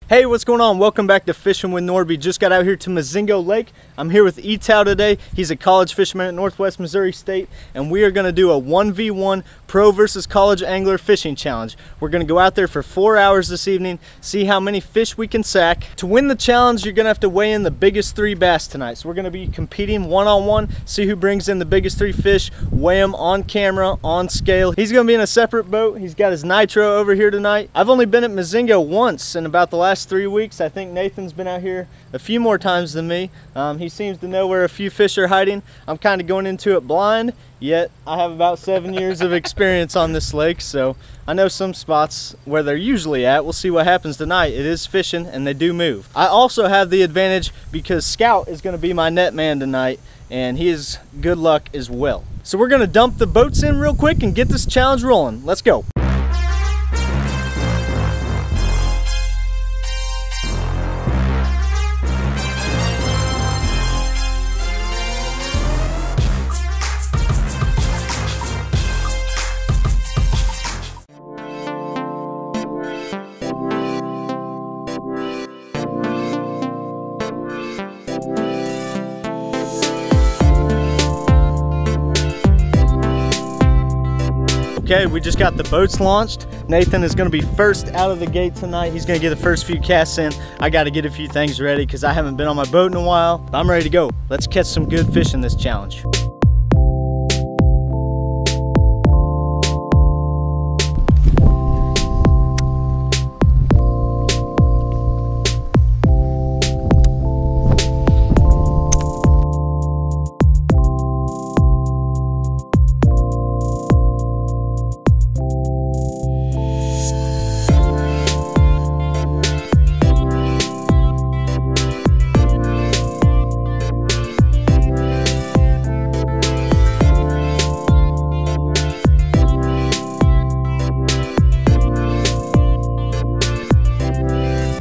Hey, what's going on? Welcome back to Fishing with Nordbye. Just got out here to Mazingo Lake. I'm here with Etau today. He's a college fisherman at Northwest Missouri State, and we are going to do a 1v1 pro versus college angler fishing challenge. We're going to go out there for 4 hours this evening, see how many fish we can sack. To win the challenge, you're going to have to weigh in the biggest 3 bass tonight. So we're going to be competing one-on-one, see who brings in the biggest 3 fish, weigh them on camera, on scale. He's going to be in a separate boat. He's got his nitro over here tonight. I've only been at Mazingo once in about the last 3 weeks. I think Nathan's been out here a few more times than me. He seems to know where a few fish are hiding. I'm kind of going into it blind, yet I have about 7 years of experience on this lake, so I know some spots where they're usually at. We'll see what happens tonight. It is fishing and they do move. I also have the advantage because Scout is going to be my net man tonight, and he is good luck as well. So we're going to dump the boats in real quick and get this challenge rolling. Let's go. Okay, we just got the boats launched. Nathan is going to be first out of the gate tonight. He's going to get the first few casts in. I got to get a few things ready because I haven't been on my boat in a while. I'm ready to go. Let's catch some good fish in this challenge.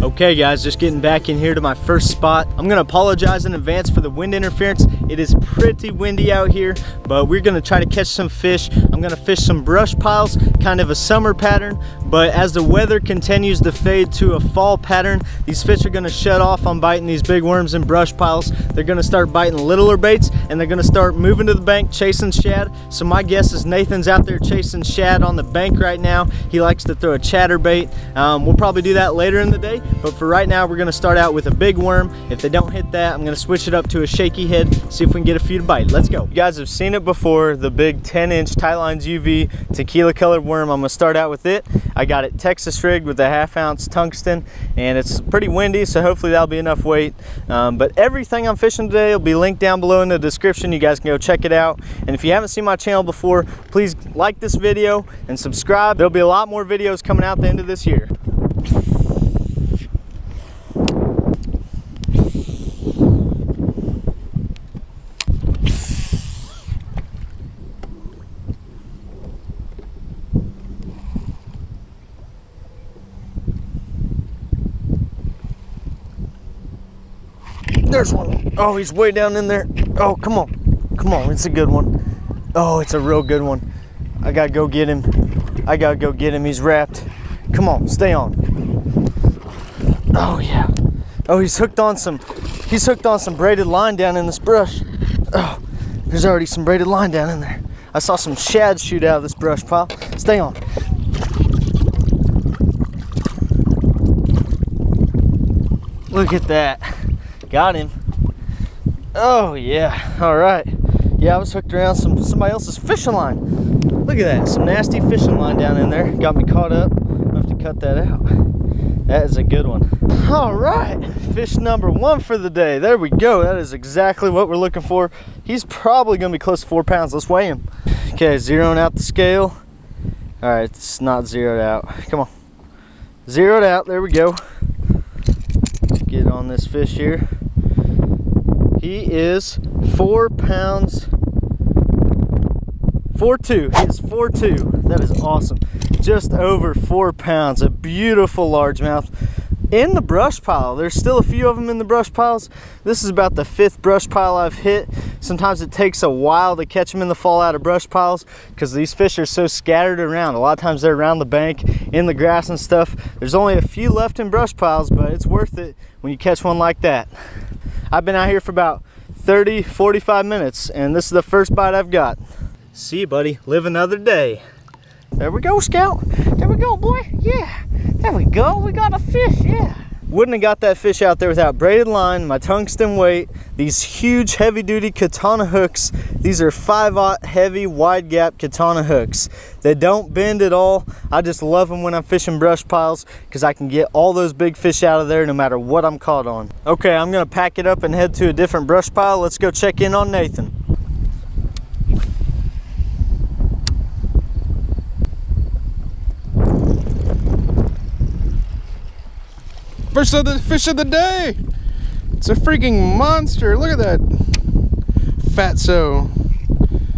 Okay guys, just getting back in here to my first spot. I'm gonna apologize in advance for the wind interference. It is pretty windy out here, but we're gonna try to catch some fish. I'm gonna fish some brush piles, kind of a summer pattern, but as the weather continues to fade to a fall pattern, these fish are gonna shut off on biting these big worms and brush piles. They're gonna start biting littler baits, and they're gonna start moving to the bank chasing shad. So my guess is Nathan's out there chasing shad on the bank right now. He likes to throw a chatterbait. We'll probably do that later in the day, but for right now, we're gonna start out with a big worm. If they don't hit that, I'm gonna switch it up to a shaky head, see if we can get a few to bite. Let's go. You guys have seen it before, the big 10-inch Tightlines UV tequila colored worm. I'm gonna start out with it. I got it Texas rigged with a 1/2 ounce tungsten, and it's pretty windy, so hopefully that'll be enough weight. But everything I'm fishing today will be linked down below in the description. You guys can go check it out. And if you haven't seen my channel before, please like this video and subscribe. There'll be a lot more videos coming out the end of this year. There's one. Oh, he's way down in there. Oh, come on. Come on, it's a good one. Oh, it's a real good one. I gotta go get him. I gotta go get him. He's wrapped. Come on, stay on. Oh, yeah. Oh, he's hooked on some braided line down in this brush. Oh, there's already some braided line down in there. I saw some shad shoot out of this brush pile. Stay on. Look at that. Got him. Oh yeah, all right. Yeah, I was hooked around somebody else's fishing line. Look at that, some nasty fishing line down in there. Got me caught up. I'll have to cut that out. That is a good one. All right, fish number 1 for the day. There we go. That is exactly what we're looking for. He's probably gonna be close to 4 pounds. Let's weigh him. Okay, zeroing out the scale. All right, it's not zeroed out. Come on. Zeroed out, there we go. Get on this fish here. He is 4 pounds, 4.2. He is 4.2. That is awesome. Just over 4 pounds. A beautiful largemouth. in the brush pile. There's still a few of them in the brush piles. This is about the 5th brush pile I've hit. Sometimes it takes a while to catch them in the fall out of brush piles because these fish are so scattered around. A lot of times they're around the bank, in the grass and stuff. There's only a few left in brush piles, but it's worth it when you catch one like that. I've been out here for about 30-45 minutes, and this is the first bite I've got. See you, buddy. Live another day. There we go, Scout. There we go, boy. Yeah. There we go. We got a fish. Yeah. Wouldn't have got that fish out there without braided line, my tungsten weight, these huge heavy-duty katana hooks. These are 5/0 heavy wide gap katana hooks. They don't bend at all. I just love them when I'm fishing brush piles because I can get all those big fish out of there no matter what I'm caught on. Okay, I'm gonna pack it up and head to a different brush pile. Let's go check in on Nathan. First of the fish of the day. It's a freaking monster. Look at that fatso.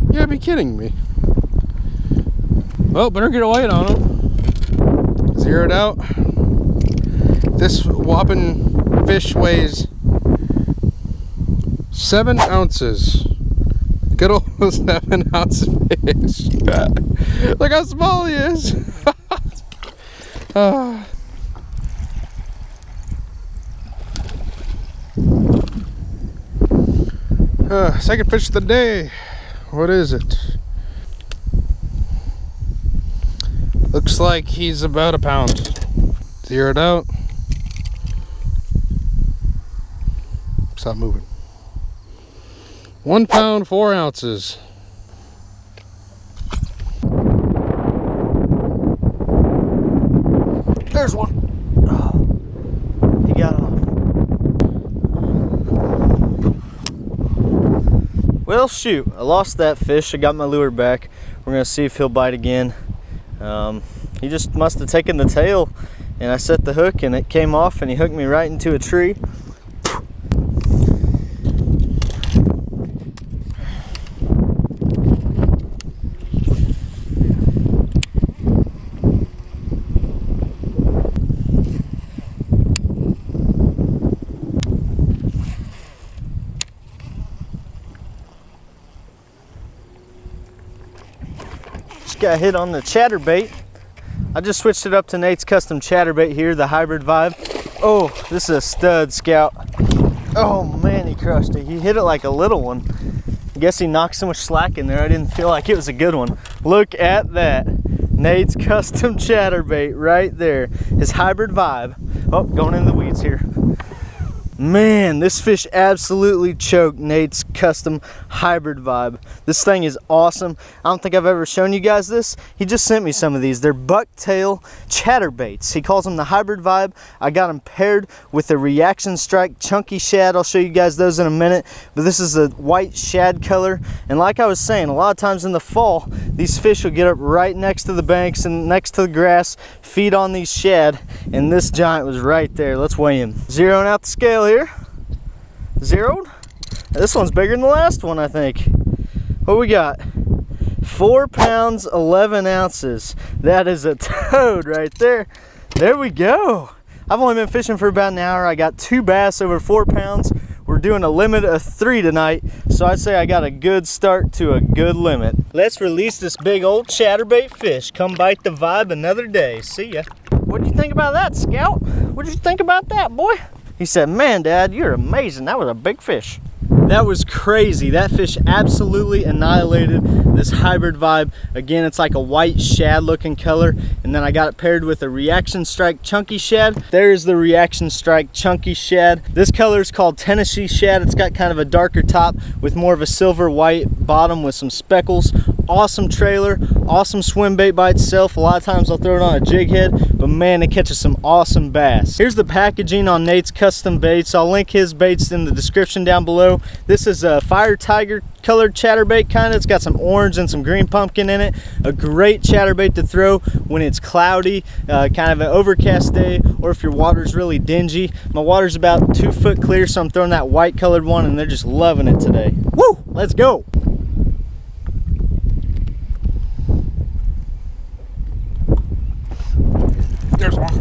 You gotta be kidding me. Well, better get a weight on him. Zeroed out. This whopping fish weighs 7 ounces. Good old 7 ounce fish. Look how small he is. Second fish of the day. What is it? Looks like he's about a pound. Zeroed out. Stop moving. 1 pound, 4 ounces. There's one. Oh, he got off. Well, shoot, I lost that fish. I got my lure back. We're gonna see if he'll bite again. He just must have taken the tail, and I set the hook and it came off and he hooked me right into a tree. Got hit on the chatterbait. I just switched it up to Nate's custom chatterbait here, the hybrid vibe. Oh, this is a stud, Scout. Oh man, he crushed it. He hit it like a little one. I guess he knocked so much slack in there, I didn't feel like it was a good one. Look at that. Nate's custom chatterbait right there. His hybrid vibe. Oh, going in the weeds here. Man, this fish absolutely choked Nate's custom hybrid vibe. This thing is awesome. I don't think I've ever shown you guys this. He just sent me some of these. They're bucktail chatterbaits. He calls them the hybrid vibe. I got them paired with the reaction strike chunky shad. I'll show you guys those in a minute. But this is a white shad color. And like I was saying, a lot of times in the fall, these fish will get up right next to the banks and next to the grass, feed on these shad. And this giant was right there. Let's weigh him. Zeroing out the scale here. Zeroed. This one's bigger than the last one, I think. What we got? 4 pounds 11 ounces. That is a toad right there. There we go. I've only been fishing for about an hour. I got 2 bass over 4 pounds. We're doing a limit of 3 tonight, so I'd say I got a good start to a good limit. Let's release this big old chatterbait fish. Come bite the vibe another day. See ya. What do you think about that, Scout? What did you think about that, boy? He said, man, Dad, you're amazing. That was a big fish. That was crazy. That fish absolutely annihilated this hybrid vibe. Again, it's like a white shad looking color. And then I got it paired with a reaction strike chunky shad. There's the reaction strike chunky shad. This color is called Tennessee shad. It's got kind of a darker top with more of a silver white bottom with some speckles. Awesome trailer, awesome swim bait by itself. A lot of times I'll throw it on a jig head, but man, it catches some awesome bass. Here's the packaging on Nate's custom baits. I'll link his baits in the description down below. This is a fire tiger colored chatterbait kind of. It's got some orange and some green pumpkin in it. A great chatterbait to throw when it's cloudy, kind of an overcast day, or if your water's really dingy. My water's about 2 foot clear, so I'm throwing that white colored one and they're just loving it today. Woo, let's go. There's one.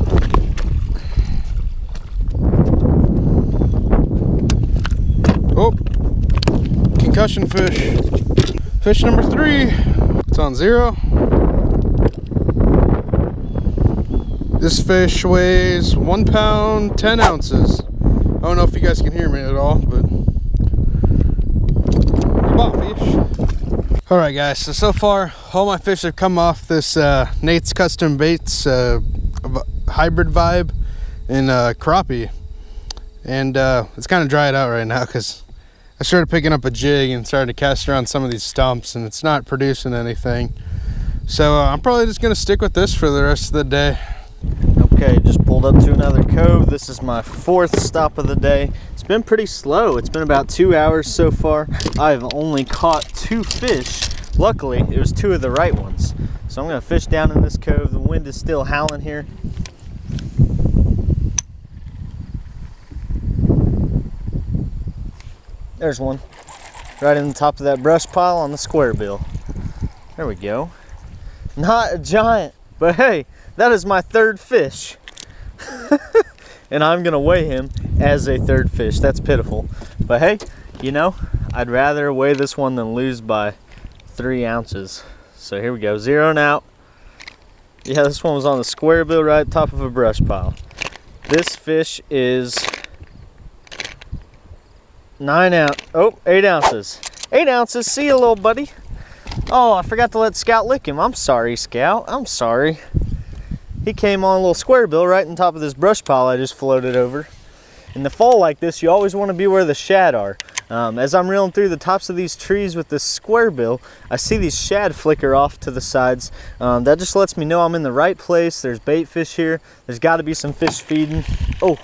concussion fish. Fish number 3. It's on 0. This fish weighs 1 pound, 10 ounces. I don't know if you guys can hear me at all, but fish. All right, guys. So far, all my fish have come off this Nate's Custom Baits hybrid vibe in crappie, and it's kind of dried out right now because I started picking up a jig and started to cast around some of these stumps, and it's not producing anything. So I'm probably just gonna stick with this for the rest of the day. Okay, just pulled up to another cove. This is my 4th stop of the day. It's been pretty slow. It's been about 2 hours so far. I've only caught 2 fish. Luckily, it was 2 of the right ones. So I'm gonna fish down in this cove. The wind is still howling here. There's one, right in the top of that brush pile on the square bill. There we go. Not a giant, but hey, that is my 3rd fish. And I'm gonna weigh him as a 3rd fish. That's pitiful. But hey, you know, I'd rather weigh this one than lose by 3 ounces. So here we go, zeroing out. Yeah, this one was on the square bill right top of a brush pile. This fish is 8 ounces. 8 ounces, see you, little buddy. Oh, I forgot to let Scout lick him. I'm sorry, Scout, I'm sorry. He came on a little square bill right on top of this brush pile I just floated over. In the fall like this, you always want to be where the shad are. As I'm reeling through the tops of these trees with this square bill, I see these shad flicker off to the sides. That just lets me know I'm in the right place. There's bait fish here. There's got to be some fish feeding. Oh,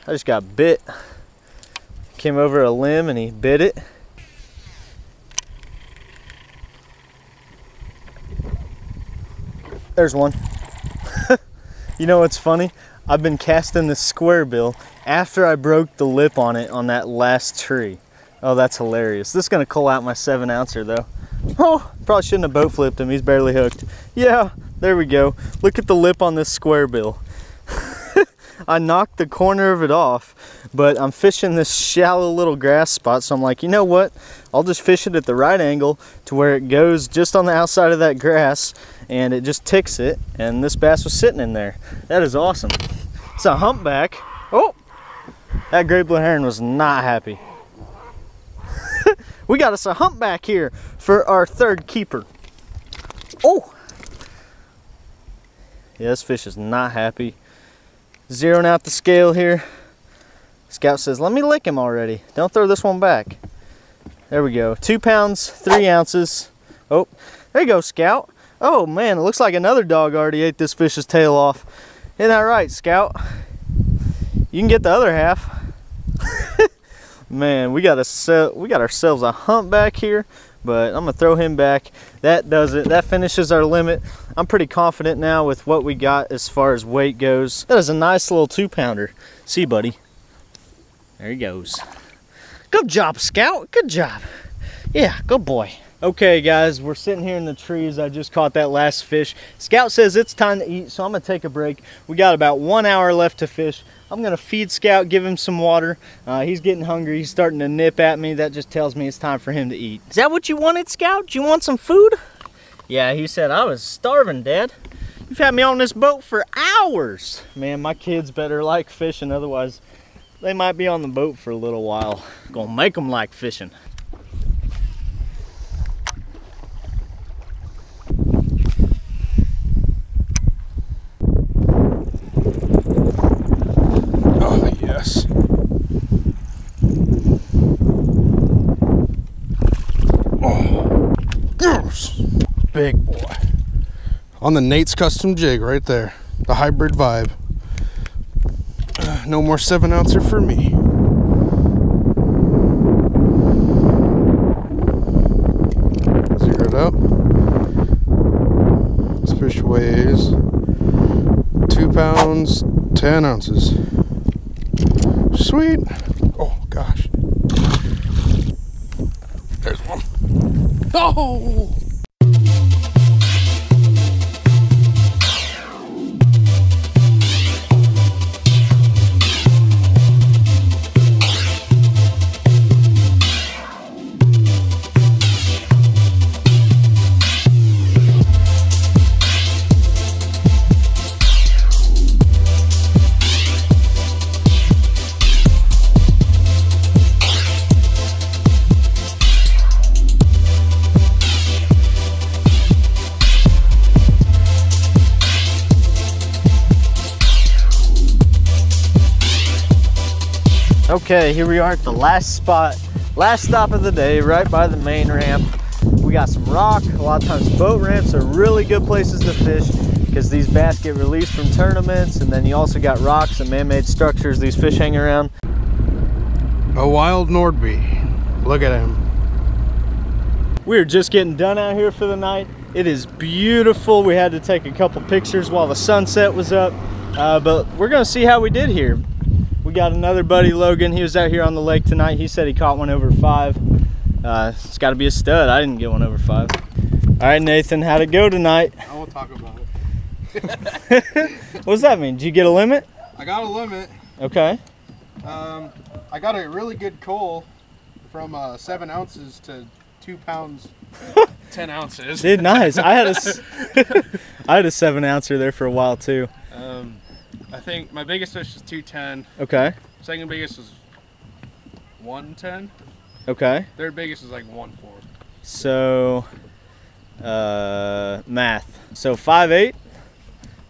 I just got bit. Came over a limb and he bit it. There's one. You know what's funny? I've been casting this square bill after I broke the lip on it on that last tree. Oh, that's hilarious. This is gonna cull out my 7 ouncer though. Oh, probably shouldn't have boat flipped him. He's barely hooked. Yeah, there we go. Look at the lip on this square bill. I knocked the corner of it off, but I'm fishing this shallow little grass spot, so I'm like, you know what? I'll just fish it at the right angle to where it goes just on the outside of that grass, and it just ticks it, and this bass was sitting in there. That is awesome. It's a humpback. Oh, that great blue heron was not happy. We got us a humpback here for our 3rd keeper. Oh, yeah, this fish is not happy. Zeroing out the scale here. Scout says, let me lick him already. Don't throw this one back. There we go. 2 pounds, 3 ounces. Oh, there you go, Scout. Oh man, it looks like another dog already ate this fish's tail off. Isn't that right, Scout? You can get the other half. Man, we got ourselves a humpback here, but I'm gonna throw him back. That does it. That finishes our limit. I'm pretty confident now with what we got as far as weight goes. That is a nice little 2-pounder. See, buddy. There he goes. Good job, Scout. Good job. Yeah, good boy. Okay, guys, we're sitting here in the trees. I just caught that last fish. Scout says it's time to eat, so I'm gonna take a break. We got about 1 hour left to fish. I'm gonna feed Scout, give him some water. He's getting hungry. He's starting to nip at me. That just tells me it's time for him to eat. Is that what you wanted, Scout? Do you want some food? Yeah, he said, I was starving, Dad. You've had me on this boat for hours. Man, my kids better like fishing, otherwise they might be on the boat for a little while. Gonna make them like fishing. Yes. Oh, yes. Big boy. On the Nate's Custom jig right there. The hybrid vibe. No more 7-ouncer for me. Zeroed out. This fish weighs 2 pounds, 10 ounces. Sweet. Oh gosh. There's one. Oh! Okay, here we are at the last spot, last stop of the day, right by the main ramp. We got some rock. A lot of times boat ramps are really good places to fish because these bass get released from tournaments, and then you also got rocks and man-made structures these fish hang around. A wild Nordbye. Look at him. We're just getting done out here for the night. It is beautiful. We had to take a couple pictures while the sunset was up, but we're gonna see how we did here. We got another buddy, Logan. He was out here on the lake tonight. He said he caught one over 5. It's got to be a stud. I didn't get one over 5. All right, Nathan, how'd it go tonight? I won't talk about it. What does that mean? Did you get a limit? I got a limit. Okay. I got a really good coal from 7 ounces to 2 pounds 10 ounces. Dude, nice. I had a 7 ouncer there for a while too. I think my biggest fish was 210. Okay. Second biggest was 110. Okay. Third biggest was like 1.4. So, math. So 5.8.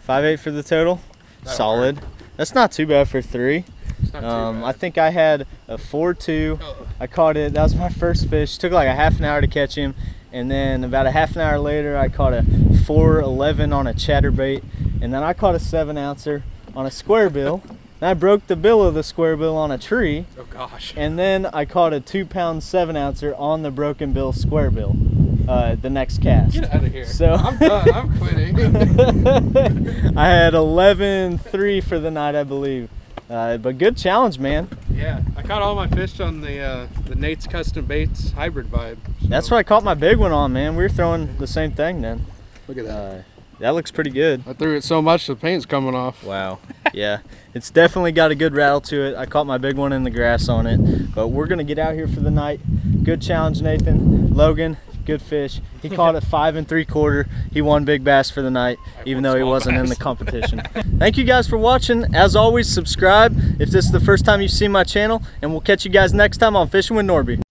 5.8 for the total. That'll Solid. work. That's not too bad for 3. It's not too bad. I think I had a 4.2. Oh. I caught it. That was my first fish. Took like a half an hour to catch him, and then about a half an hour later, I caught a 4.11 on a chatterbait, and then I caught a 7 ouncer on a square bill. And I broke the bill of the square bill on a tree. Oh gosh. And then I caught a 2 pound 7 ouncer on the broken bill square bill. The next cast. Get out of here. So I'm done. I'm quitting. I had 11.3 for the night, I believe. But good challenge, man. Yeah, I caught all my fish on the Nate's Custom Baits hybrid vibe. So. That's what I caught my big one on, man. We were throwing the same thing then. Look at that. That looks pretty good. I threw it so much the paint's coming off. Wow. Yeah, it's definitely got a good rattle to it. I caught my big one in the grass on it. But we're gonna get out here for the night. Good challenge, Nathan. Logan, good fish. He caught it 5 3/4. He won big bass for the night, even though he wasn't in the competition. Thank you guys for watching. As always, subscribe if this is the first time you've seen my channel, and we'll catch you guys next time on Fishing with Nordbye.